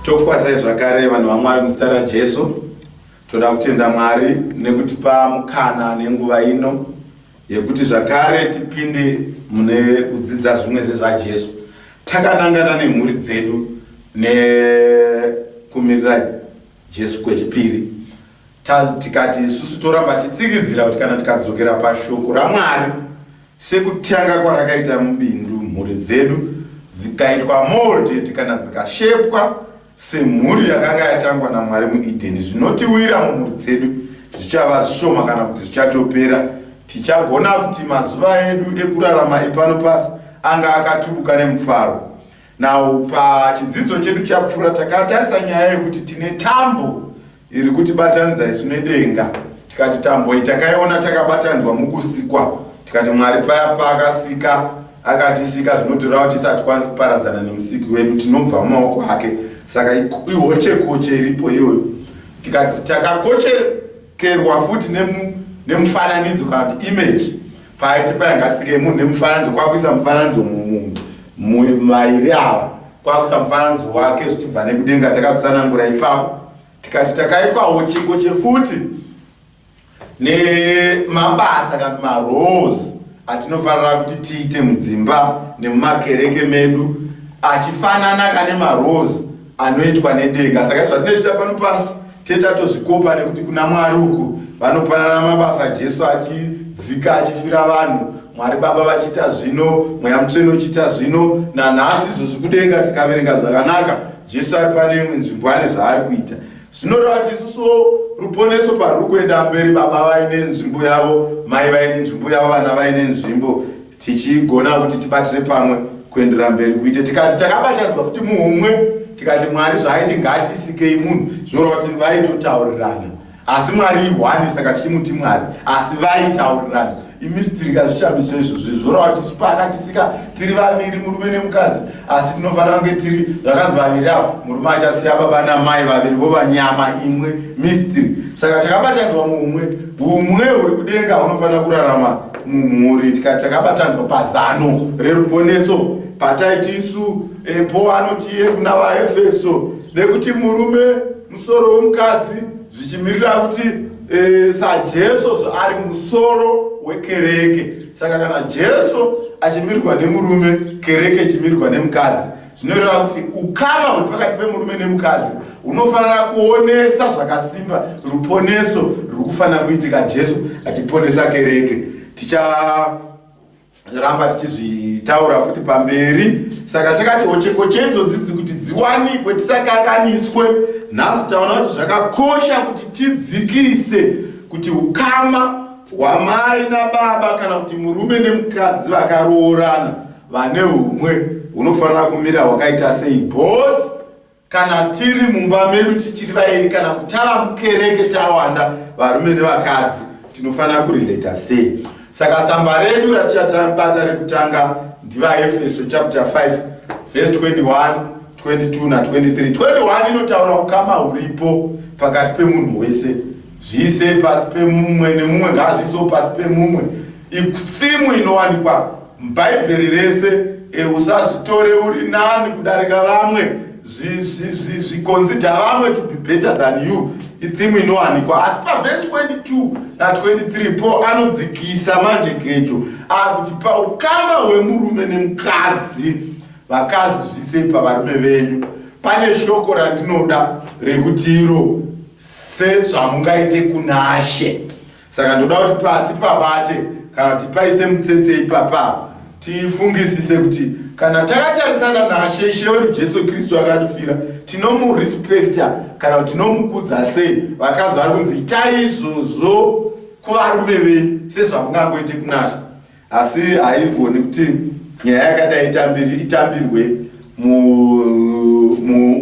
Tokwazai zvakare vanhu vaMwari muzita raJesu. Toda kutenda Mwari nekutipa mukana nenguva ino yekuti zvakare tipinde mune kudzidza zvimwe zvezvaJesu. Takanangana nemhuri dzedu nekumirira Jesu kwechipiri. Tikati isusu toramba titsikidzira kuti kana tikadzokera pashoko raMwari sekutanga kwarakaita mubindu, mhuri dzedu dzikaitwa molded kana dzikashepwa semhuri yakanga yatangwa naMwari muEdeni, zvinotiwira mumhuri dzedu zvichava zvishoma kana kuti zvichatopera. Tichagona kuti mazuva edu ekurarama epano pasi anga akatubuka nemufaro. Nawo pachidzidzo chedu chapfuura takatarisa nyaya yekuti tine tambo iri kutibatanidza isu nedenga. Tikati tambo iyi takaiona takabatanidzwa mukusikwa. Tikati Mwari paya paakasika akatisika zvinotoreva kuti tisati tikwanisa kuparadzana nemusiki wedu, tinobva mumaoko ake. Saka ihoche-koche iripo iyoyo. Tikati takakochekerwa futi nemufananidzo kana kuti image. Paiti paya ngatisike munhu nemufananidzo, kwakuisa mufananidzo mumairi ava, kwakuisa mufananidzo wake zvichibva nekudenga, takazotsanangura ipapo. Tikati takaitwa hoche-koche futi nemabasa kana maroles atinofanira kuti tiite mudzimba nemumakereke medu achifanana kane maroles anoitwa nedenga. Saka zvatinoita pano pasi tetatozvikopa nekuti kuna Mwari uku vanopanana mabasa, Jesu achidzika achifira vanhu, Mwari Baba vachiita zvino, Mweya Mutsvene uchiita zvino, nanhasi izvo zvikudenga tikaverenga zvakanaka Jesu ari pane imwe nzvimbo ane zvaari kuita. Zvinoreva kuti isusu ruponeso paruri kuenda mberi, baba vaine nzvimbo yavo, mai vaine nzvimbo yavo, vana vaine nzvimbo, tichigona kuti tibatire pamwe kuendera mberi kuite. Tikati takabatanidzwa futi muhumwe, tikati Mwari zvaaiti ngatisikei munhu, zvinoreva kuti vaitotaurirana. Asi Mwari ihwani, saka tichimuti Mwari, asi vaitaurirana. Imistiri kazvishamiso izvozvo zvoreva kuti isu paakatisika tiri vaviri, murume nemukadzi, asi tinofanira kunge tiri zvakanzi vaviri avo, murume achasiya baba namai, vaviri vova nyama imwe, mistiri. Saka takabatanidzwa muhumwe, humwe huri kudenga hunofanira kurarama mumhuri. Tikati takabatanidzwa pazano reruponeso, pataiti isu po anoti kuna vaEfeso nekuti murume musoro womukadzi, zvichimirira kuti saJesu ari musoro wekereke. Saka kana Jesu achimirirwa nemurume, kereke ichimirirwa nemukadzi, zvinoreva kuti ukama huri pakati pemurume nemukadzi hunofanira kuonesa zvakasimba ruponeso ruri kufanira kuitika Jesu achiponesa kereke. Ticharamba tichizvitaura futi pamberi. Saka takati hoche-koche idzodzi kuti dziwanikwe tisakanganiswe. Nhasi taona kuti zvakakosha kuti tidzikise kuti ukama hwamai nababa kana kuti murume nemukadzi vakaroorana vane humwe hunofanira kumira hwakaita sei. Both kana tiri mumba medu tichiri vairi kana kuti tava mukereke tawanda varume nevakadzi tinofanira kurileta sei. Saka tsamba redu ratichabata rekutanga ndivaEfeso chapter 5 verse 21, 22 na23. 21 inotaura ukama huripo pakati pemunhu wese, zvise pasi pemumwe nemumwe ngazvisewo pasi pemumwe. Ithimu inowanikwa mubhaibheri rese, usazvitore uri nani kudarika vamwe, zviconsider vamwe to be better than you. Ithimu inowanikwa. Asi pavhesi 22 na23 po anodzikisa manje kecho akuti paukama hwemurume nemukadzi, vakadzi zvise pavarume venyu, pane shoko randinoda rekuti iro sezvamungaite kuna She. Saka ndoda kuti tipabate kana kuti paise mutsetse ipapa tifungisise kuti kana takatarisana naShe, She wedu Jesu Kristu akatifira, tinomurespekta kana kuti tinomukudza sei. Vakadzi vari kunzi itai izvozvo kuvarume venyu sezvamungangoite kuna She. Asi haivhoni kuti nyaya yakadai itambirwe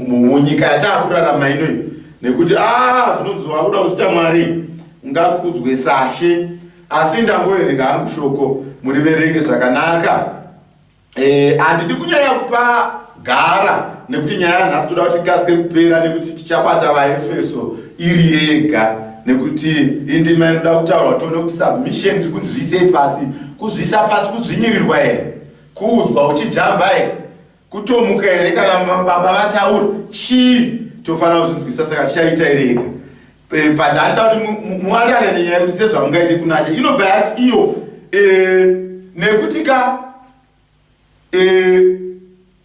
munyika yataakurarama inoyi, nekuti zvinonzi wakuda kuchita Mwari ungakudzwe saShe. Asi ndangoverenga hangu shoko, muriverenge zvakanaka. Handidi kunyanya kupa gara nekuti nyaya yanhasi toda kuti ikasike kupera, nekuti tichabata vaEfeso iri yega, nekuti indima inoda kutaura tione kuti submission tiri kunzwisei pasi, kuzvisa pasi kuzvinyirirwa here, kuudzwa uchijamba here. kutomuka here kana baba vataura chii tofanira kuzvinzwisa, saka tichaita irega padanda kuti muandane nenyaya yekuti sezvamungaite kunacha inobva yati iyo nekuti ka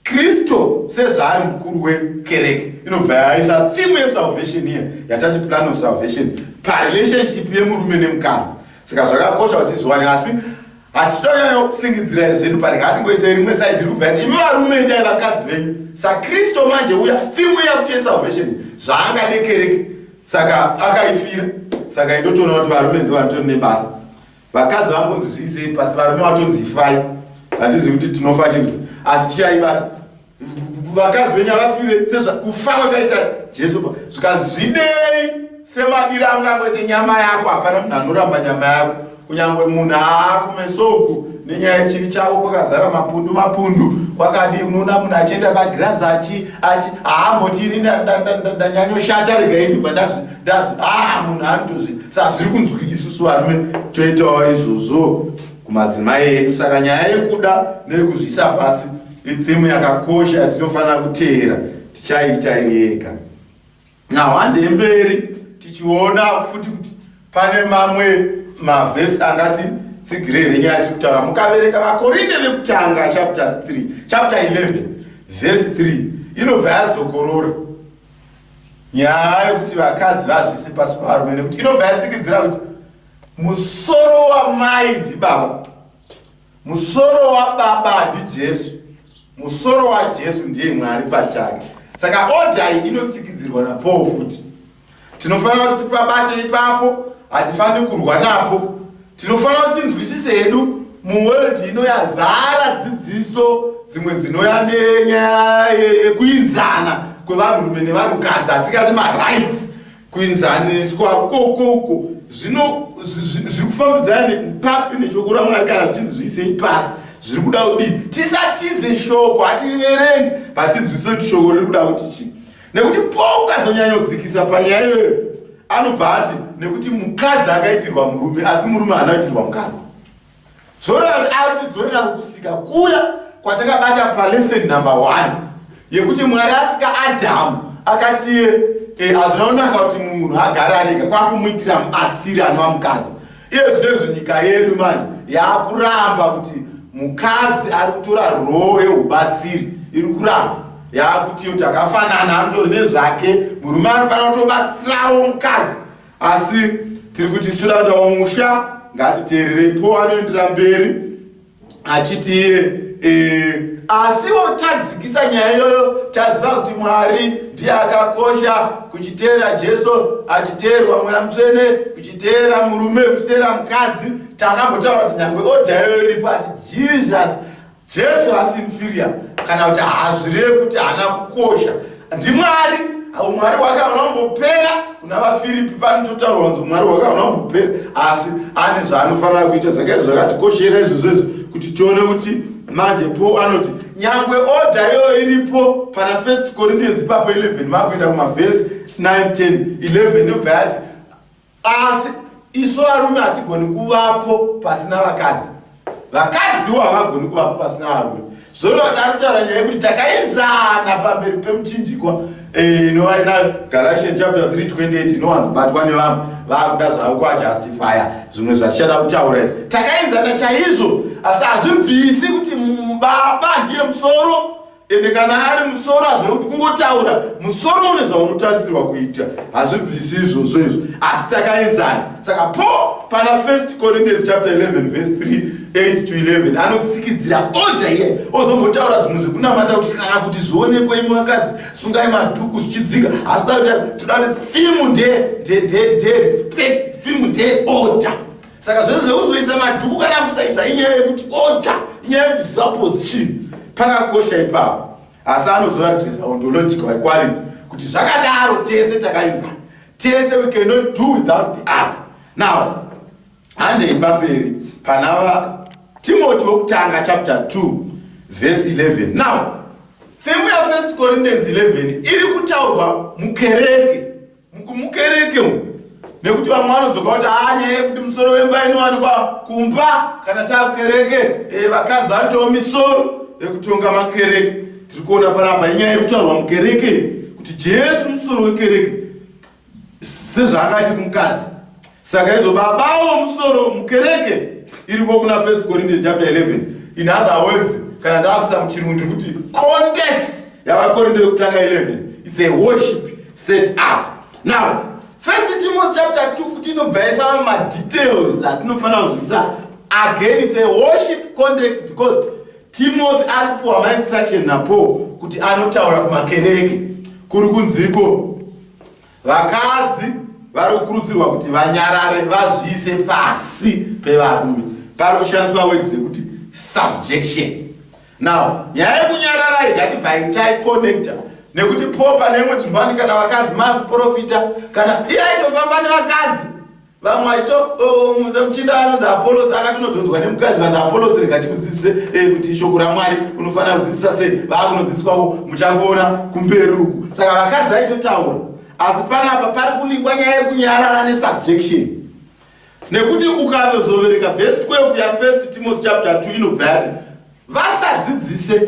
Kristo sezvaari mukuru wekereke inobva yaisa theme yesalvation here yatati plan of salvation parelationship yemurume nemukadzi. Saka zvakakosha kuti zviwane, asi hatitonyanya kutsingidzira zvinhu pari ngatingoise rimwe side riri kubva yati imi varume dai vakadzi venyu. Saka Kristo manje uya theme yafuti yesalvation zvaangade kereke, saka akaifira. Saka indotoona kuti varume ndo vanotori nebasa, vakadzi vangonzi zviisei pasi, varume vatonzi ifai. Handizi kuti tinofa chirudzi, asi chiyaibata vakadzi venyu avafire sezvakufa kwakaita Jesu, zvikanzi zvidei semadira angangoite nyama yako. Hapana munhu anoramba nyama yako, kunyange munhu aakumesoku nenyaya yechiri chako kwakazara mapundu kwakadi. Unoona munhu achienda pagirazi aamboti ini ndanyanyoshata regaini munhu anotozvi. Saka zviri kunzwi isusu varume toitawo izvozvo kumadzimai edu. Saka nyaya yekuda nekuzvisa pasi itheme yakakosha yatinofanira kuteera, tichaita irega. Handei mberi tichiona futi kuti pane mamwe mavhesi angati tsigirei nyaya tiri kutaura. Mukavereka vakorinde vekutanga chapter 11 verse 3 inobva yazokorora nyaya yekuti vakadzi vazvise pasi pavarume, nekuti inobva yasikidzira kuti musoro wamai ndibaba, musoro wababa ndiJesu, musoro waJesu ndiye Mwari pachake. Saka odha iyi inosikidzirwa naPaul futi. Tinofanira kuti tipabate ipapo, hatifaniri kurwa napo. Tinofanira kuti tinzwisise hedu muworld ino yazara dzidziso dzimwe dzinoya nenyaya yekuinzana kwevanhurume nevanhukadzi, hatingati marights, kuinzaniswa kokoko zviri kufambidzana nepapi neshoko raMwari kana zvichinzi zviisei pasi. Zviri kuda kudini? Tisatize shoko, hativerengi, hatinzwisise kuti shoko riri kuda kuti chii. Nekuti Paul ukazonyanya kudzikisa panyaya iyoyo anobva ati nekuti mukadzi akaitirwa murume asi murume haana kuitirwa mukadzi. Zvoreva kuti akutidzorera kukusika kuya kwatakabata palesson number 1 yekuti Mwari asika Adhamu akati hazvina kunaka kuti munhu agare arega, kwakumuitira mubatsiri anova mukadzi. Iye zvinezvo nyika yedu manje yakuramba kuti mukadzi ari kutora role yeubatsiri, iri kuramba yakuti takafanana anotori nezvake, murume anofanira kutobatsirawo mukadzi. Asi tiri kuti tinoda kudawo musha ngatiteererei Paul anoendera mberi achiti asiwo tadzikisa nyaya iyoyo taziva kuti Mwari ndiye akakosha kuchiteera Jesu achiteerwa Mweya Mutsvene, kuchiteera murume, kuchiteera mukadzi. Takambotaura kuti nyangwe odha iyoyo iripo, asi Jesu hasi inferior, kana kuti hazvirevi kuti haana kukosha. NdiMwari, umwari hwake hauna kumbopera. Kuna vaFiripi panototaurwa kunzi umwari hwake hauna kumbopera, asi ane zvaanofanira kuita. Saka izvo zvakatikoshera izvozvo kuti tione kuti manje Paul anoti nyangwe odha iyoyo iripo pana 1 Corinthians ipapo 11 makuenda kumavhesi 9, 10, 11 nobva yati asi isu varume hatigoni kuvapo pasina vakadzi, vakadziwo havagoni kuvapo pasina varume. Zvoreva kuti ari kutaura nyaya yekuti takaenzana pamberi pemuchinjikwa inova ina Galatians chapter 3:28 inowanzobatwa nevamwe vakuda zvavo kuajustifya zvimwe zvatichada kutaura izvi. Takaenzana chaizvo, asi hazvibvisi kuti baba ndiye musoro, ende kana ari musoro hazviri kuti kungotaura musoro une zvaunotarisirwa kuita, hazvibvisi izvozvo izvo, asi takaenzana. Saka Paul pana 1 Corinthians chapter 11 verse 3, 8 to 11 anotsikidzira odha iye ozombotaura zvimwe zvekunamata kuti kana kuti zvionekwe imi vakadzi sungai madhuku zvichidzika, asi toda kuti theme nde respect, theme nde order. Saka zvese zveuzoisa madhuku kana musaisa inyaya yekuti order, inyaya yekuziva position, pakakosha ipapo. Asi anozoadresa ontological equality kuti zvakadaro tese takaenzana, tese we cannot do without the other. Now handei pamberi pana Timothy wokutanga chapter 2 verse 11. Now theme ya 1 Corinthians 11 iri kutaurwa mukereke nekuti vamwe vanodzoka kuti nyaya yekuti musoro wemba inowanikwa kumba kana takukereke, vakadzi vanotawo misoro yekutonga makereke. tiri kuona panapa inyaya yekutaurwa mukereke kuti Jesu musoro wekereke sezvaakaita kumukadzi. Saka izvo babawo musoro mukereke iripo kuna 1 Corinthians chapter 11. In other words, kana ndakusa muchirungu ndiri kuti context yavakorinde yekutanga 11 it's a worship set up. Now 1 Timothy chapter 2 futi inobva isava madetails atinofanira kunzwisisa. Again it's a worship context because Timothy alipuwa ma-instruction napo kuti anotaura kumakereke kuri kunziko vakadzi vari kukurudzirwa kuti vanyarare vazviise pasi pevarume. Pari kushandiswa words yekuti subjection. Now nyaya yekunyarara igati vaitai connector nekuti popa neimwe nzvimbani kana vakadzi makuprofita kana iye aitofamba nevakadzi vamwe achito muchinda anonzi Apollos akatonodhonzwa nemukadzi vanzi Apollos rekatimudzidzise kuti shoko raMwari unofanira kudzidzisa sei. Vakunodzidziswawo muchangoona kumberi uku. Saka vakadzi aitotaura asi panapa pari kulingwa nyaya yekunyarara nesubjection. Nekuti ukazovereka verse 12 ya 1 Timothy chapter 2 inobva yati vasadzidzise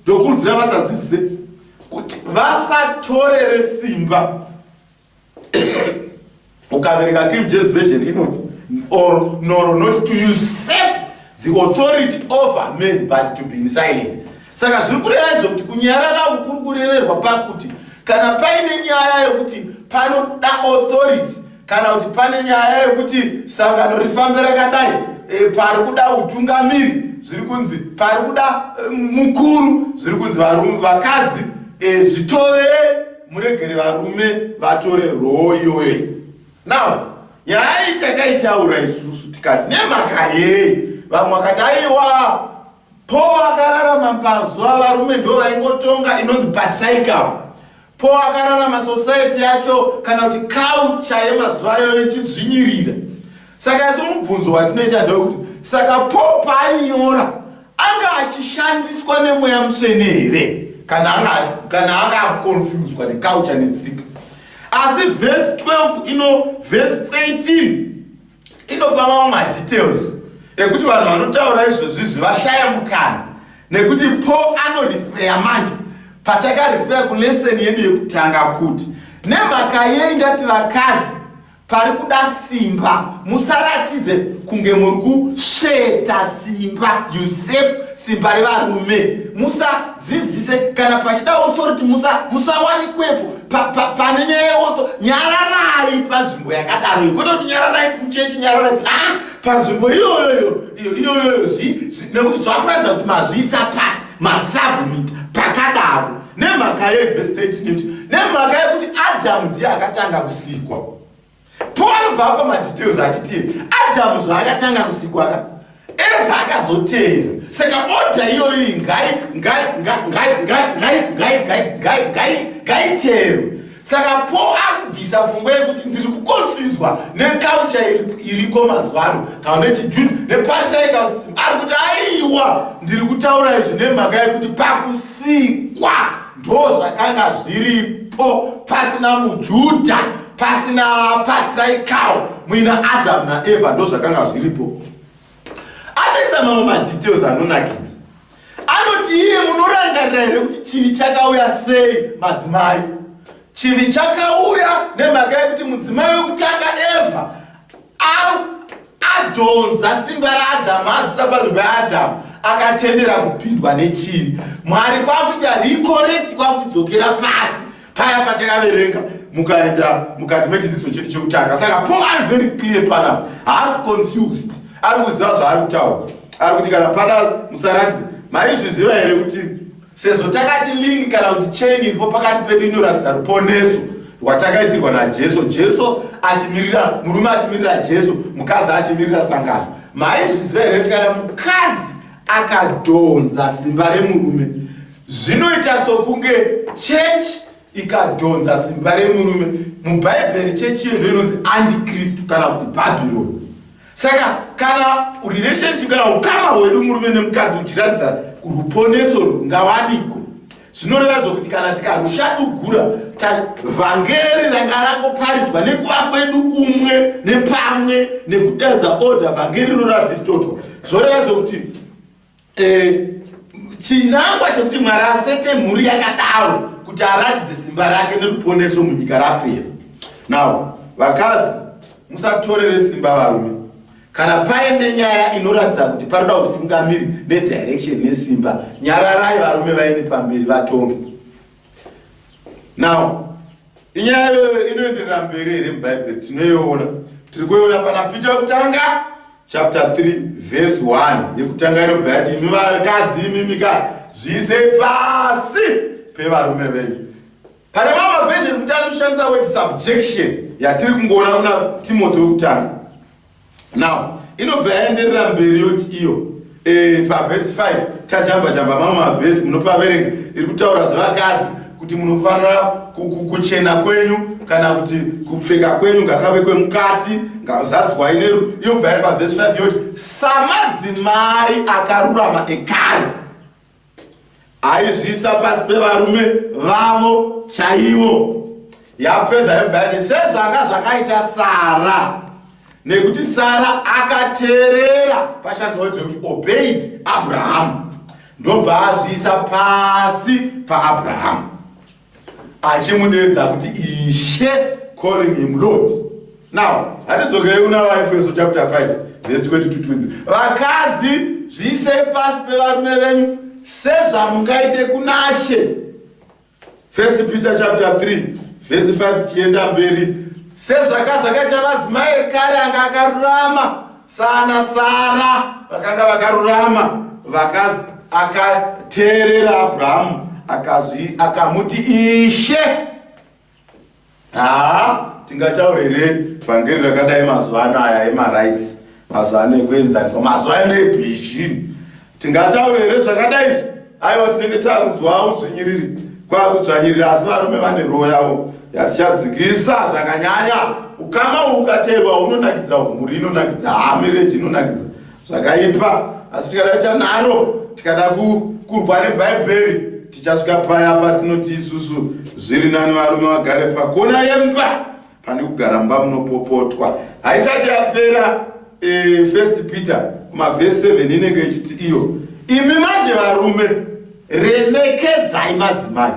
ndokurudzira vasadzidzise kuti vasatorere simba. Ukavereka King James version inoti or nor not to usurp the authority over men but to be silent. Saka zviri kureva izvo kuti kunyarara ukuru kureverwa pakuti kana paine nyaya yekuti panoda authority kana kuti pane nyaya yekuti sangano rifambe rakadai pari kuda utungamiri zviri kunzi pari kuda mukuru zviri kunzi vakadzi zvitove muregere varume vatore roho iyoyo. Now nyaya iyi takaitaura isusu tikati nemhaka yei vamwe vakati aiwa Paul akararama pazuva varume ndo vaingotonga inonzi patriarchal. Paul akararama society yacho kana kuti culture yemazuva ayo ichizvinyirira. Saka isi mubvunzo watinoita ndokuti saka Paul paainyora anga achishandiswa nemweya mutsvene here kana anga confused neculture netsika. Asi verse 12 verse 18 inopa mamwe madetails ekuti vanhu vanotaura izvozvizvi vashaya mukana nekuti Paul anorifeya manje patakarifeya kuleseni yedu yekutanga kuti nemhaka yei ndati vakadzi pari kuda simba musaratidze kunge muri kusveta simba usurp simba revarume. Musadzidzise kana pachida authority musawanikwepo pane nyaya yeauthority. Nyararai panzvimbo yakadaro kwete kuti nyararai muchechi nyararai panzvimbo iyoyo nekuti zvakuratidza kuti mazviisa pasi masubmit pakadaro. Nemhaka yeverse 13 nemhaka yekuti Adamu ndiye akatanga kusikwa. Paul bva apa madetails achiti Adamu zvaakatanga kusikwa Eva akazotera. Saka order iyoyi ngaitero. Saka Paul akubvisa pfungwa yekuti ndiri kukonfuswa neculture iriko mazuva ano kana nechiJudha nepatriarchal system. Ari kuti aiwa ndiri kutaura izvi nemhaka yekuti pakusikwa ndo zvakanga zviripo pasina muJudha pasina patriarchal muina Adamu naEva ndo zvakanga zviripo. Anoisa mamwe madetails anonakidza. Anoti iye munorangarira here kuti chivi chakauya sei madzimai? Chivi chakauya nemhaka yekuti mudzimai wekutanga Eva adhonza simba raAdamu azisa panzvimbo yaAdamu akatendera kupindwa nechivi. Mwari kwakuita recorrect kwakudzokera pasi paya patakaverenga mukaenda mukati mechidzidzo chedu chekutanga. Saka Paul ari very clear panapa, haasi confused, ari kuziva zvaari kutaura. Ari kuti kana pana musaratidze maizviziva here kuti sezvo takati link kana kuti chain iripo pakati pedu inoratidza ruponeso rwatakaitirwa naJesu. Jesu achimirira murume achimirira Jesu, mukadzi achimirira sangano. Maizviziva here kuti kana mukadzi akadhonza simba remurume zvinoita sokunge church ikadhonza simba remurume. Mubhaibheri chechi iyo inonzi antikristu kana kuti Babylon. Saka kana relationship kana ukama hwedu murume nemukadzi uchiratidza ruponeso rungawaniko, zvinoreva zvokuti kana tikarushadugura vhangeri ranga rangoparidzwa nekuva kwedu umwe nepamwe nekuderedza order vhangeri rora distorted. Zvoreva zvokuti chinangwa chekuti Mwari asete mhuri yakadaro kuti aratidze simba rake neruponeso munyika rapera. Now, vakadzi musatorere simba varume. Kana paine nyaya inoratidza kuti paroda kuti tungamiri nedirection nesimba, nyararai varume vaende pamberi vatonge. Now, inyaya inoenderera mberi here mubhaibheri tinoiona. Tiri kuiona pana Pita yekutanga chapter 3 verse 1 yekutanga inobva yati imi vakadzi imimika zviise pasi pevarume venyu. Pane mamwe versions kuti anoshandisa word subjection yatiri kungoona kuna Timothy wekutanga. Now, inobva yaenderera mberi yoti iyo paverse 5 tajamba mamwe mavhesi munopaverenga iri kutaura zvevakadzi kuti munofanira kuchena kwenyu kana kuti kupfeka kwenyu ngakave kwemukati ngazadzwa ineru. Inobva yari paverse 5 yoti samadzimai akarurama ekare aizviisa pasi pevarume vavo chaivo. Yapedza yobva yati sezvanga zvakaita Sara, nekuti Sara akateerera pashandiswa kuti obeyed Abraham, ndobva azviisa pasi paAbraham achimudedza kuti Ishe, calling him Lord. Now, hatidzokei kuna vaEfeso chapter 5 verse 22. Vakadzi zviise pasi pevarume venyu sezvamungaite kuna She. 1 Peter chapter 3 verse 5 tienda mberi. Sezvakaita madzimai ekare anga akarurama sana Sara vakanga vakarurama, vakazi akateerera Abrahamu akamuti Ishe. Tingataurire vhangeri rakadai mazuva ano aya emarights, mazuva ano ekuenzaniswa, mazuva ano ebhishini. Tingataurire zvakadai. Aiwa tinenge takudzwa udzvinyiriri kwakudzvanyirira, asi varume vane roho yavo yatichadzikisa zvakanyanya. Ukama ukateerwa unonakidza umhuri, inonakidza hamireji, inonakidza zvakaipa. Asi tikadaita naro tikada kurwa nebhaibheri tichasvika paya patinoti isusu zviri nani varume vagare pakona yemba pane kugara mba munopopotwa. Haisati yapera 1 Peter kumavhesi 7 inenge ichiti iyo imi manje varume remekedzai madzimai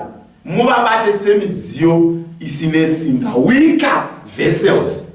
muvabate semidziyo isine simba, weaker vessels,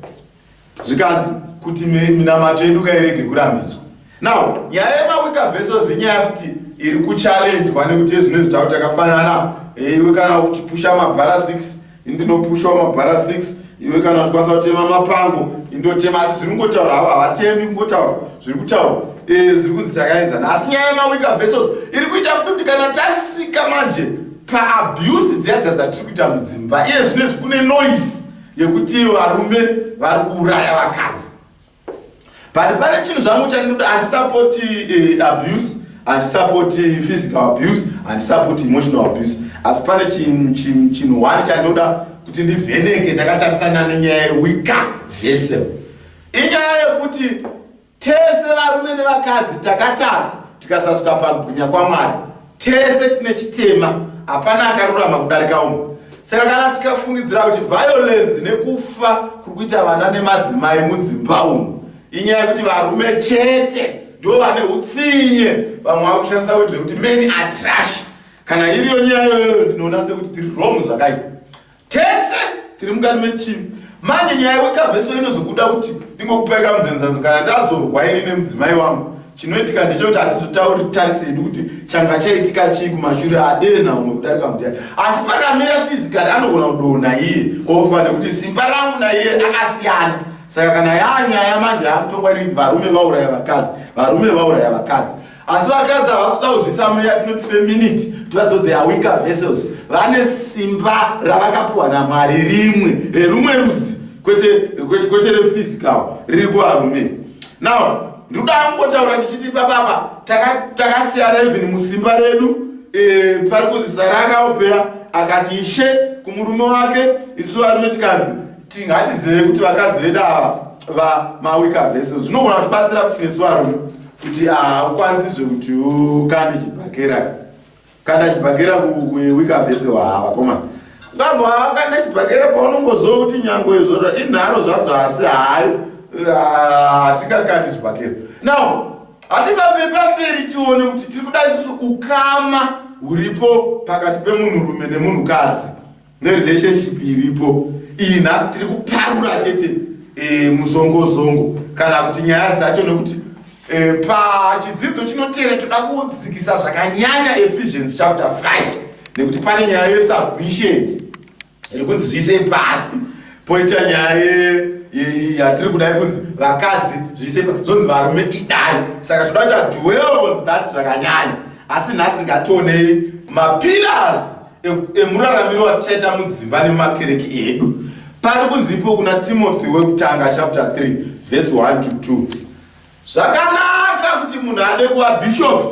zvikanzi kuti minamato yedu kairege kurambidzwa. Now, nyaya yemaweaker vessels inyaya futi iri kuchallenjwa nekuti ezvino zvitawo takafanana. Iwe kana uchipusha mabhara 6 indinopushawo mabhara 6, iwe kana uchikwanisa kutema mapango indotema, asi zviri kungotaura havo havatemi kungotaura zviri kutaura zviri kunzi takaenzana. Asi nyaya yemaweaker vessels iri kuita futi kuti kana tasvika manje paabuse dziya dzatiri kuita mudzimba, iye zvinezvi kune noise yekuti varume vari kuuraya vakadzi. But pane chinhu zvangu chandoda, handisapoti abuse, handisapoti physical abuse, handisapoti emotional abuse, asi pane chinhu wani chandoda kuti ndivheneke ndakatarisana nenyaya yeweaker vessel. Inyaya yekuti tese varume nevakadzi takatadza tikasasvika pakubwinya kwaMwari, tese tine chitema, hapana akarurama kudarika umwe. Saka kana tikafungidzira kuti violence nekufa kuri kuita vana nemadzimai mudzimba umu inyaya yekuti varume chete ndivo vane utsinye, vamwe vakushandisa kuti men are trash, kana iriyo nyaya yoyo ndinoona sekuti tiri wrong zvakaipa. Tese tiri mukati mechinhu. Manje nyaya yeweaker vessel inozokuda kuti ndingokupeka muzenzanzi kana ndazorwa ini nemudzimai wangu. Chinoitika ndechekuti hatizotauri tarisi yedu kuti changa chaitika chii kumashure adena umwe kudarika mudhaya. Asi pakamira physically anogona kudonha iye ofa nekuti simba rangu naiye akasiyana. Saka kana yanyaya manje yakutongwa kuti varume vauraya vakadzi, varume vauraya vakadzi. Asi vakadzi havasida kuzvisa muya tinoti femininity, tovaso they are weaker vessels. Vane simba ravakapiwa naMwari rimwe, rumwe rudzi, kwete rephysical, riri kuvarume. Now, ndikuda kungotaura ndichiti papapa takasiyana even musimba redu. Pari kunzi Sara akaopera akati Ishe kumurume wake, isu varume tikanzi ngatizive kuti vakadzi vedu ava maweaker vessels. Zvinogona kutibatsira kuti nesu varume kuti ukwanisizve kuti ukande chibhakera, kanda chibhakera kuweaker vessel vakomana. Ukabva wakanda chibhakera paunongoziva kuti nyange izvozvo inharo zvadzo, asi hayi hatikakandi chibhakera. Now, Hatifambe pamberi tione kuti tiri kuda isusu ukama huripo pakati pemunhurume nemunhukadzi nerelationship iripo. Iyi nhasi tiri kuparura chete muzongozongo kana kuti nyaya dzacho, nekuti pachidzidzo chinoteera toda kudzikisa zvakanyanya Ephesians chapter 5, nekuti pane nyaya yesubmission iri kunzi zvise pasi, poita nyaya yatiri kudai kunzi vakadzi zvise zonzi varume idai. Saka toda kuti dwell on that zvakanyanya. Asi nhasi ngationei mapillars emuraramiro watichaita mudzimba nemumakereke edu. Pari kunzipo kuna Timothy wekutanga chapter 3 verse 1 to 2. Zvakanaka kuti munhu ade kuva bishop.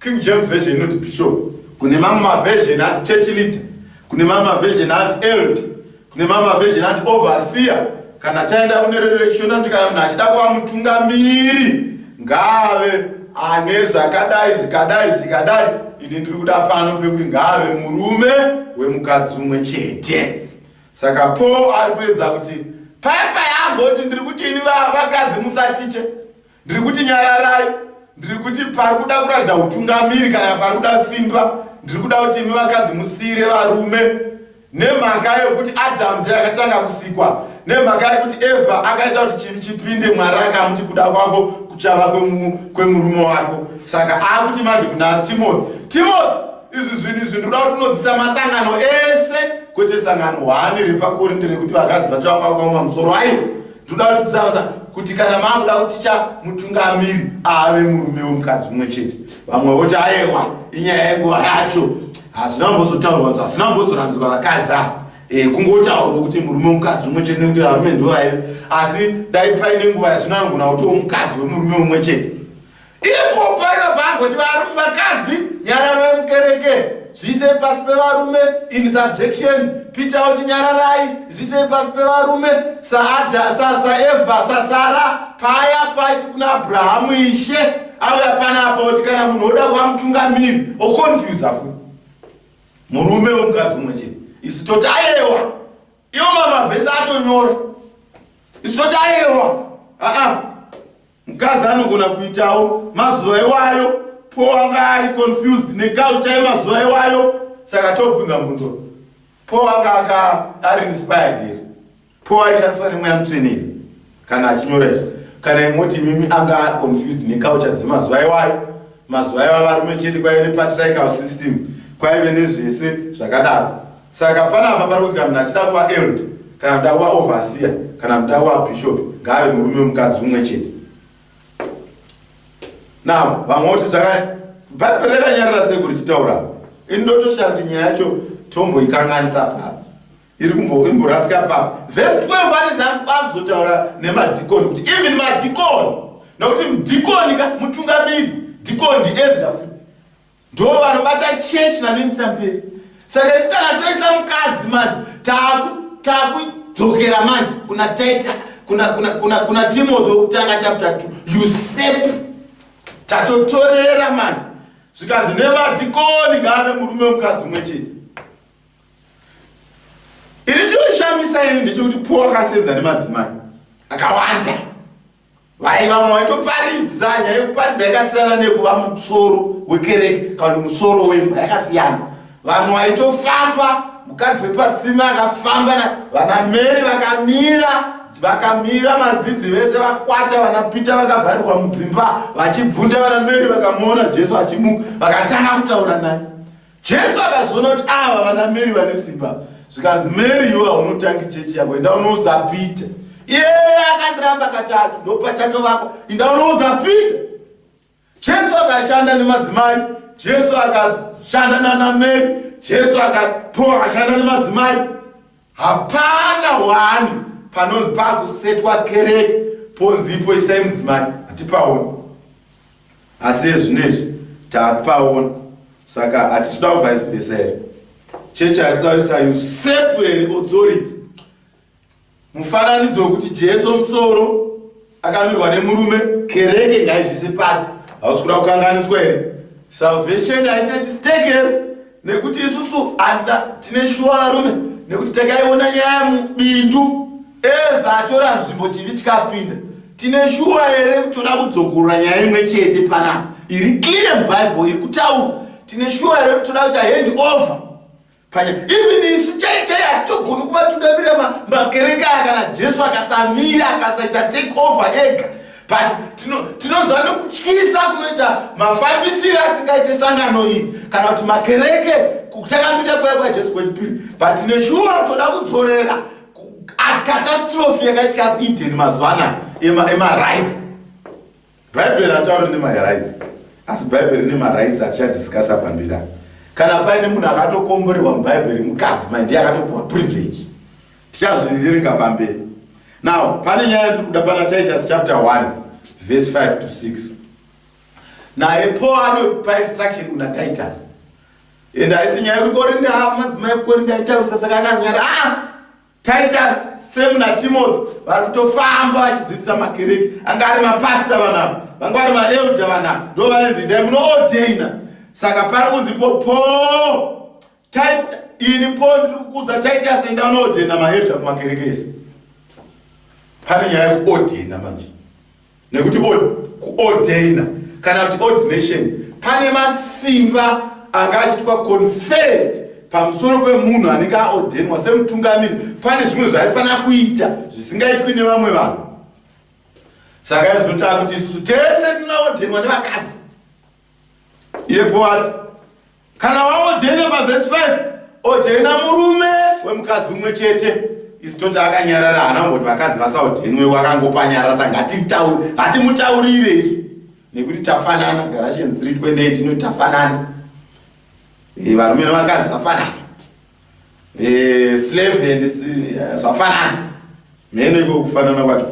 King James version inoti bishop. Kune mamwe maversion ati church leader, kune mamwe maversion ati elder, kune mamwe maversion ati overseer. Kana taenda kune revelation kuti kana munhu achida kuva mutungamiri ngave ane zvakadai zvikadai. Ini ndiri kuda pano pekuti ngave murume wemukadzi umwe chete. Saka Paul ari kuedza kuti paipa yamboti ndiri kuti ini vakadzi musatiche, ndiri kuti nyararai, ndiri kuti pari kuda kuratidza utungamiri kana pari kuda simba, ndiri kuda kuti imi vakadzi musiyire varume. Nemhaka yokuti Adam ndiye akatanga kusikwa, nemhaka yokuti Eva akaita kuti chivi chipinde Mwari akamuti kuda kwako kuchava kwemurume wako. Saka akuti manje kuna Timothy, izvi zvinhu ndinoda kuti unodzisa masangano ese, kwete sangano 1 riri paKorinde rekuti vakadzi vachavakwakwauma musoro. Aiwa, ndinoda kuti kuti kana makuda kuticha mutungamiri ave murume womukadzi umwe chete. Vamwe voti aiwa inyaya yenguva yacho, hazvina kumbozotaurwa, hazvina kumbozorambidzwa vakadzi kungotaurwa kuti murume womukadzi umwe chete nekuti varume ndovaive. Asi dai paine nguva yazvinogona kuti womukadzi wemurumwe umwe chete. Ipo paika pangoti varume vakadzi nyararo yemukereke zvise pasi pevarume in subjection. Peter uti nyararai zvise pasi pevarume saEva saSara paya paiti kuna Abrahamu ishe auya panapa kuti kana munhu oda kuva mutungamiri okonfuse afu murume womukadzi umwe chete. Isu toti ayewa iwo mamavhesi atonyora, isu toti ayewa mukadzi anogona kuitawo mazuva iwayo. Paul anga ari confused neculture yemazuva iwayo. Saka tobvunza mubvunzo, Paul anga ari inspired here? Paul aishandiswa nemweya mutsvene kana achinyora izvi? Kana imoti mimi anga confused neculture dzemazuva iwayo? Mazuva iwayo varume chete kwaive nepatriarchal system, kwaive nezvese zvakadaro. Saka panapa pari kuti kana munhu achida kuva elder, kana kuda kuva overseer, kana kuda kuva bishop, ngaave murume womukadzi umwe chete. Now, vamwe voti Bhaibheri rakanyarara sei kuti chitaura. Ini ndotoshaya kuti nyaya yacho tomboikanganisa papo. Iri kumborasika papo. Verse 12 anozotaura nemadhikoni kuti even madhikoni, nokuti mudhikoni mutungamiri, dhikoni elder futi, ndo vanobata church vanoendesa mberi. Saka isi kana toisa mukadzi manje takudzokera manje kuna taita kuna Timothy wekutanga chapter 2 usurp. Tatotorera manje zvikanzi nemadhikoni ngave murume womukadzi umwe chete. Iri chinoshamisa ini ndechekuti Paul akasenza nemadzimai akawanda. Vamwe vaitoparidza nyaya yekuparidza yakasiyana nekuva musoro wekereke kana musoro wemba yakasiyana. Vamwe vaitofamba, mukadzi wepatsime akafamba, vana Mary vakamira madzidzi vese vakwata, vana Peter vakavharirwa mudzimba vachibvunda, vana Mary vakamuona Jesu achimuka vakatanga kutaura naye. Jesu akazoona kuti ava vana Mary vane simba. Zvikanzi Mary iwe haunotangi chechi yako, enda unoudza Peter. Iye akandiramba katatu, ndopachato vako, enda unoudza Peter. Jesu akashanda nemadzimai, Jesu akashanda nana Mary, Paul akashanda nemadzimai. Hapana wani panonzi pakusetwa kereke ponzipo isai mudzimai hatipaoni. Asi ezvinezvi tapaona. Saka hatitoda vice versa here. Chechi asida kuisa usurp authority. Mufananidzo wekuti Jesu musoro akamirwa nemurume, kereke ngaizvise pasi. Hausi kuda kukanganiswa here. Salvation haisati stake here. Nekuti isusu tine shuwa varume, nekuti takaiona nyaya mubindu. Eva atora nzvimbo chivi chikapinda. tine shuwa here kuti toda kudzokorora nyaya imwe chete panapa iri clear muBhayibheri iri kutaura. Tine shuwa here kuti toda kuita hand over panyaya. Even isu chaichai hatitogoni kuvatungamirira makereke kana Jesu akasamira akasaita take over ega. But tinoziva nekutyisa kunoita mafambisiro atingaite sangano iyi kana kuti makereke takamira kuya kwaJesu kwechipiri. But tine shuwa toda kudzorera catastrophe yakaitika kuEden mazuva anaya emarise. Bhaibheri hatauri nemarise, asi Bhaibheri nemarise atichadiscasa pamberi. Kana paine munhu akatokomborerwa muBhaibheri mukadzi ndiye akatopiwa privilege, tichazviverenga pamberi. Now pane nyaya tiri kuda pana Titus chapter 1 verse 5 to 6. Naye Paul anopa instruction kuna Titus, ende haisi nyaya yekuti Korinda madzimai ekukorinda aitaurisa saka akanyara Titus same na Timothy vari kutofamba vachidzidzisa makereke, anga ari mapasta vanavo, vanga vari maelder vanavo, ndo vanonzi ndai munoordaina. Saka pari kunzi Paul ini Paul ndiri kukudza Titus enda unoordaina maelder kumakereke ese. Pane nyaya yekuordaina manje, nekuti kuordaina kana kuti ordination pane masimba anga achitwa conferred pamusoro pemunhu anenge aordainwa semutungamiri. Pane zvimwe zvaifanira kuita zvisingaitwi nevamwe vanhu. Saka izvinotava kuti isusu tese tinoordainwa nevakadzi. Iyepo ati kana waordaina pavhesi 5 ordaina murume wemukadzi umwe chete. Isi toti akanyarara hanangoti vakadzi vasaordainwe wakangopanyarara. Saka hatimutaurire isu nekuti tafanana. Galatians 3:28 inoti tafanana. Varume nevakadzi zvafanana, slave and zvafanana. Mheno iko kufanana kwacho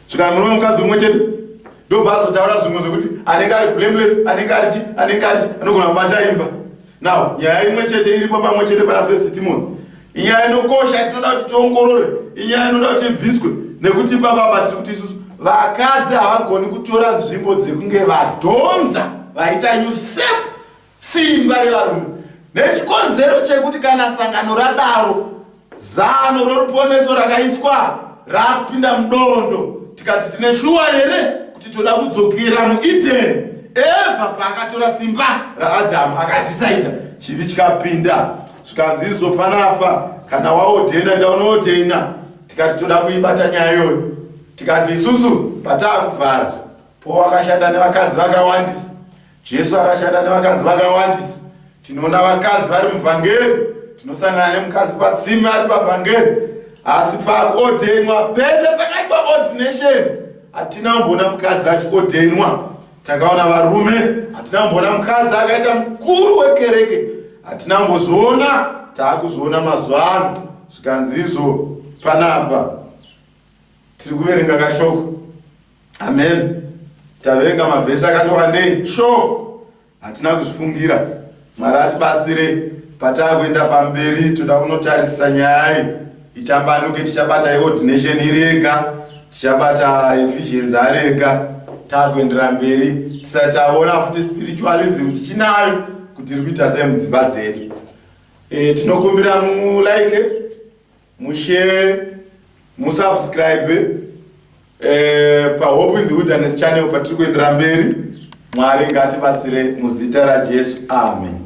svika murume mukadzi umwe chete ndobva azotaura zvimwe zvokuti anenge ari blameless, anenge ari anogona kubata imba. Now nyaya imwe chete iripo pamwe chete pana 1 Timothy. Inyaya inokosha tinoda kuti tiongorore, inyaya inoda kuti ibviswe, nekuti papa tiri kuti isusu vakadzi havagoni kutora nzvimbo dzekunge vadhonza vaita usurp simba revarume. Nechikonzero chekuti kana sangano radaro zano roruponeso rakaiswa rapinda mudondo, tikati tine shuwa here kuti toda kudzokera muEden. Eva paakatora simba raAdhamu akadhisaidha, chivi chikapinda. Zvikanzi izvo panapa kana waordaina enda unoordaina. Tikati toda kuibata nyaya iyoyo, tikati isusu patakuvhara Paul akashanda nevakadzi vakawandisa, Jesu akashanda nevakadzi vakawandisa. Tinoona vakadzi vari muvhangeri, tinosangana nemukadzi patsime ari pavhangeri. Asi pakuordainwa pese pakaitwa ordination hatina kumbona mukadzi achiordainwa. Takaona varume, hatina kumbona mukadzi akaita mukuru wekereke, hatina kumbozoona. Taakuzoona mazuva ano. Zvikanzi izvo panapa tiri kuverenga kashoko. Amen. Taverenga mavhesi akatowandei shoko, hatina kuzvifungira. Mwari atibatsire patakuenda pamberi. Toda kunotarisisa nyaya itambanuke. Tichabata ordination irega, tichabata Ephesians arega, takuendera mberi. Tisati taona futi spiritualism tichinayo kuti iri kuita semudzimba dzedu. Tinokumbira mulike, mushare, musubscribe paHope in the Wilderness channel patiri kuendera mberi. Mwari ngatibatsire muzita raJesu. Amen.